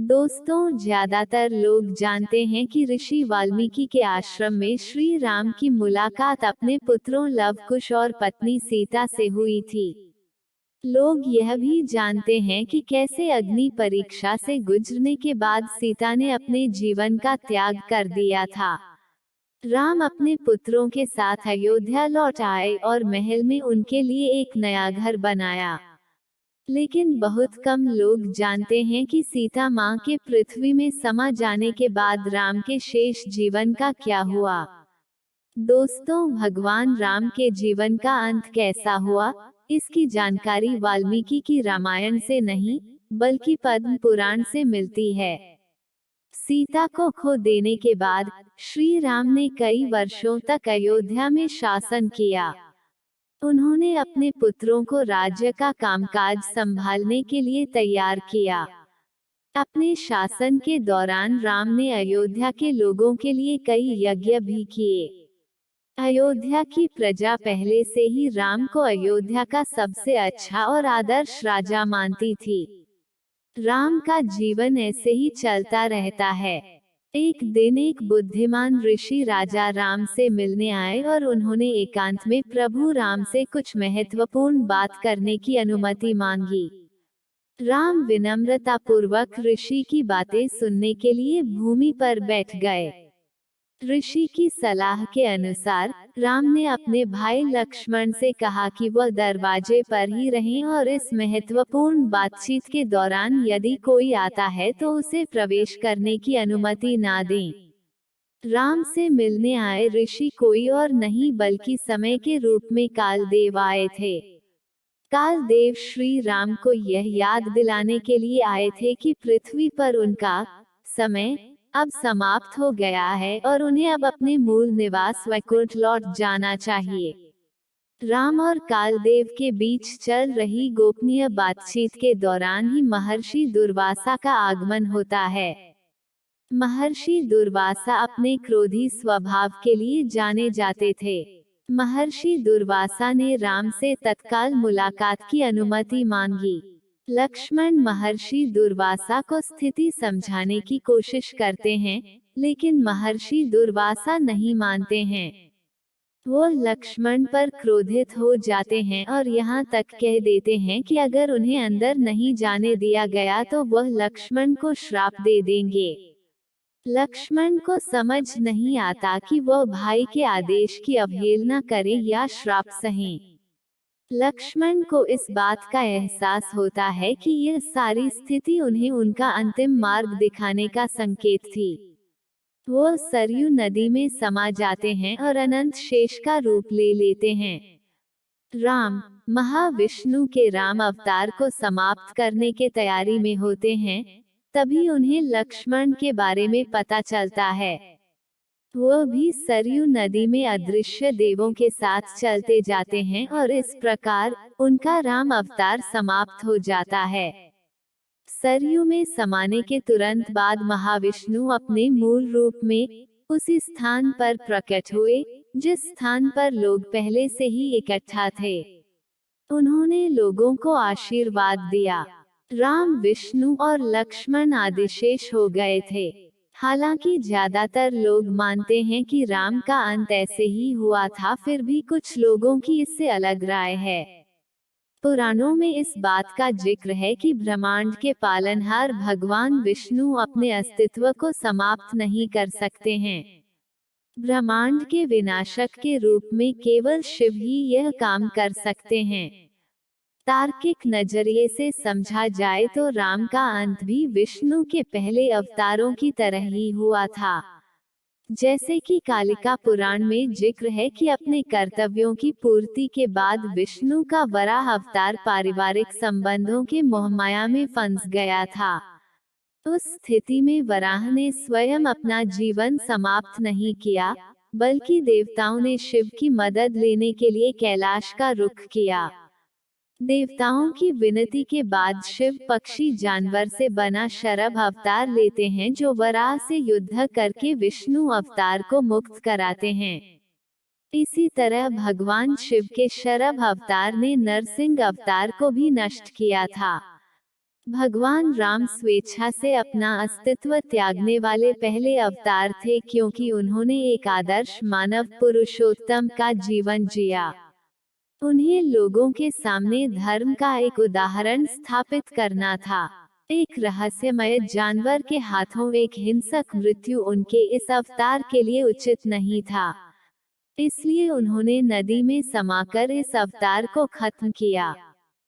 दोस्तों, ज्यादातर लोग जानते हैं कि ऋषि वाल्मीकि के आश्रम में श्री राम की मुलाकात अपने पुत्रों लव कुश और पत्नी सीता से हुई थी। लोग यह भी जानते हैं कि कैसे अग्नि परीक्षा से गुजरने के बाद सीता ने अपने जीवन का त्याग कर दिया था। राम अपने पुत्रों के साथ अयोध्या लौट आए और महल में उनके लिए एक नया घर बनाया। लेकिन बहुत कम लोग जानते हैं कि सीता माँ के पृथ्वी में समा जाने के बाद राम के शेष जीवन का क्या हुआ। दोस्तों, भगवान राम के जीवन का अंत कैसा हुआ, इसकी जानकारी वाल्मीकि की रामायण से नहीं, बल्कि पद्म पुराण से मिलती है। सीता को खो देने के बाद श्री राम ने कई वर्षों तक अयोध्या में शासन किया। उन्होंने अपने पुत्रों को राज्य का कामकाज संभालने के लिए तैयार किया। अपने शासन के दौरान राम ने अयोध्या के लोगों के लिए कई यज्ञ भी किए। अयोध्या की प्रजा पहले से ही राम को अयोध्या का सबसे अच्छा और आदर्श राजा मानती थी। राम का जीवन ऐसे ही चलता रहता है। एक दिन एक बुद्धिमान ऋषि राजा राम से मिलने आए और उन्होंने एकांत में प्रभु राम से कुछ महत्वपूर्ण बात करने की अनुमति मांगी। राम विनम्रतापूर्वक ऋषि की बातें सुनने के लिए भूमि पर बैठ गए। ऋषि की सलाह के अनुसार राम ने अपने भाई लक्ष्मण से कहा कि वह दरवाजे पर ही रहें और इस महत्वपूर्ण बातचीत के दौरान यदि कोई आता है तो उसे प्रवेश करने की अनुमति ना दें। राम से मिलने आए ऋषि कोई और नहीं बल्कि समय के रूप में कालदेव आए थे। कालदेव श्री राम को यह याद दिलाने के लिए आए थे कि पृथ्वी पर उनका समय अब समाप्त हो गया है और उन्हें अब अपने मूल निवास वैकुंठ लौट जाना चाहिए। राम और कालदेव के बीच चल रही गोपनीय बातचीत के दौरान ही महर्षि दुर्वासा का आगमन होता है। महर्षि दुर्वासा अपने क्रोधी स्वभाव के लिए जाने जाते थे। महर्षि दुर्वासा ने राम से तत्काल मुलाकात की अनुमति मांगी। लक्ष्मण महर्षि दुर्वासा को स्थिति समझाने की कोशिश करते हैं, लेकिन महर्षि दुर्वासा नहीं मानते हैं। वो लक्ष्मण पर क्रोधित हो जाते हैं और यहाँ तक कह देते हैं कि अगर उन्हें अंदर नहीं जाने दिया गया तो वह लक्ष्मण को श्राप दे देंगे। लक्ष्मण को समझ नहीं आता कि वह भाई के आदेश की अवहेलना करें या श्राप सहें। लक्ष्मण को इस बात का एहसास होता है कि यह सारी स्थिति उन्हें उनका अंतिम मार्ग दिखाने का संकेत थी। वो सरयू नदी में समा जाते हैं और अनंत शेष का रूप ले लेते हैं। राम महाविष्णु के राम अवतार को समाप्त करने के तैयारी में होते हैं, तभी उन्हें लक्ष्मण के बारे में पता चलता है। वो भी सरयू नदी में अदृश्य देवों के साथ चलते जाते हैं और इस प्रकार उनका राम अवतार समाप्त हो जाता है। सरयू में समाने के तुरंत बाद महाविष्णु अपने मूल रूप में उसी स्थान पर प्रकट हुए जिस स्थान पर लोग पहले से ही इकट्ठा थे। उन्होंने लोगों को आशीर्वाद दिया। राम विष्णु और लक्ष्मण आदिशेष हो गए थे। हालांकि ज्यादातर लोग मानते हैं कि राम का अंत ऐसे ही हुआ था, फिर भी कुछ लोगों की इससे अलग राय है। पुराणों में इस बात का जिक्र है कि ब्रह्मांड के पालनहार भगवान विष्णु अपने अस्तित्व को समाप्त नहीं कर सकते हैं। ब्रह्मांड के विनाशक के रूप में केवल शिव ही यह काम कर सकते हैं। तार्किक नजरिए से समझा जाए तो राम का अंत भी विष्णु के पहले अवतारों की तरह ही हुआ था। जैसे कि कालिका पुराण में जिक्र है कि अपने कर्तव्यों की पूर्ति के बाद विष्णु का वराह अवतार पारिवारिक संबंधों के मोहमाया में फंस गया था। उस स्थिति में वराह ने स्वयं अपना जीवन समाप्त नहीं किया, बल्कि देवताओं ने शिव की मदद लेने के लिए कैलाश का रुख किया। देवताओं की विनती के बाद शिव पक्षी जानवर से बना शरभ अवतार लेते हैं जो वराह से युद्ध करके विष्णु अवतार को मुक्त कराते हैं। इसी तरह भगवान शिव के शरभ अवतार ने नरसिंह अवतार को भी नष्ट किया था। भगवान राम स्वेच्छा से अपना अस्तित्व त्यागने वाले पहले अवतार थे, क्योंकि उन्होंने एक आदर्श मानव पुरुषोत्तम का जीवन जिया। उन्हें लोगों के सामने धर्म का एक उदाहरण स्थापित करना था। एक रहस्यमय जानवर के हाथों एक हिंसक मृत्यु उनके इस अवतार के लिए उचित नहीं था। इसलिए उन्होंने नदी में समाकर इस अवतार को खत्म किया।